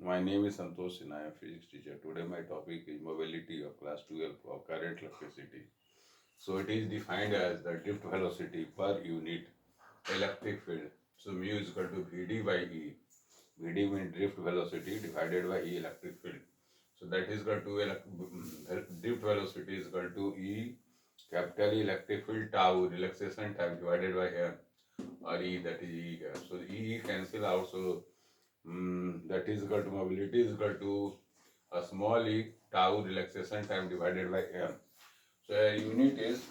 My name is Santosh and I am physics teacher. Today my topic is mobility of class 12 of current electricity. So it is defined as the drift velocity per unit electric field. So mu is equal to Vd by E. Vd means drift velocity divided by E electric field. So that is equal to drift velocity is equal to E capital E electric field tau relaxation time divided by M or E, that is E here. So E cancel out. So that is equal to mobility is equal to a small e tau relaxation time divided by m. So a unit is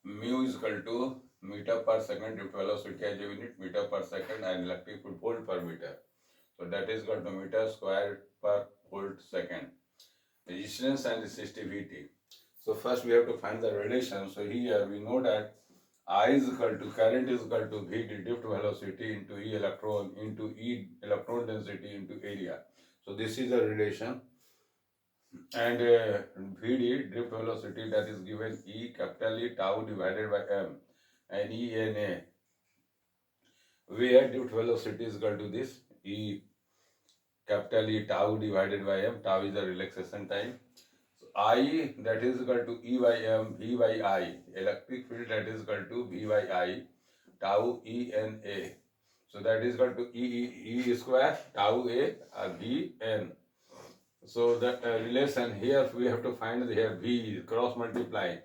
mu is equal to meter per second. Drift velocity as a unit meter per second and electric field volt per meter. So that is equal to meter square per volt second. Resistance and resistivity. So first we have to find the relation. So here we know that I is equal to current is equal to V drift velocity into E electron density into area. So this is the relation, and Vd drift velocity, that is given E capital E tau divided by M and E n A, where drift velocity is equal to this E capital E tau divided by M. Tau is the relaxation time. So I, that is equal to E by M V by I. Electric field, that is equal to V by I tau E n A. So that is equal to E square tau A V n. So the relation here we have to find here V cross multiply.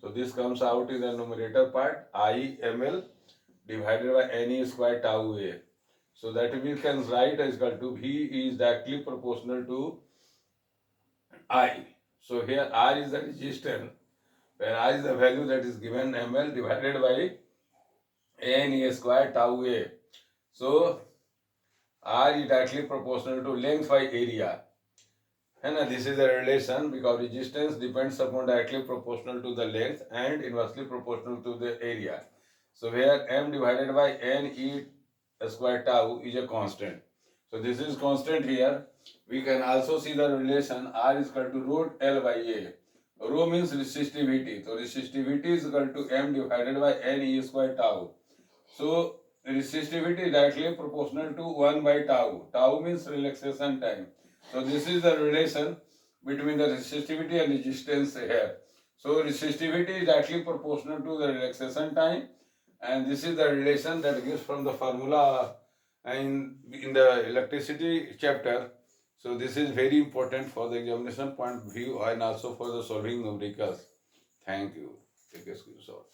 So this comes out in the numerator part I ml divided by N square tau A. So that we can write as equal to V is directly proportional to I. So here R is the resistance, where R is the value that is given ml divided by N square tau A. So R is directly proportional to length by area. And this is a relation because resistance depends upon directly proportional to the length and inversely proportional to the area. So where m divided by n e square tau is a constant. So this is constant here. We can also see the relation R is equal to root L by A. Rho means resistivity. So resistivity is equal to m divided by n e square tau. So resistivity is directly proportional to 1 by tau. Tau means relaxation time. So this is the relation between the resistivity and resistance here. So resistivity is directly proportional to the relaxation time, and this is the relation that gives from the formula in the electricity chapter. So this is very important for the examination point of view and also for the solving numericals. Thank you. Take a screenshot.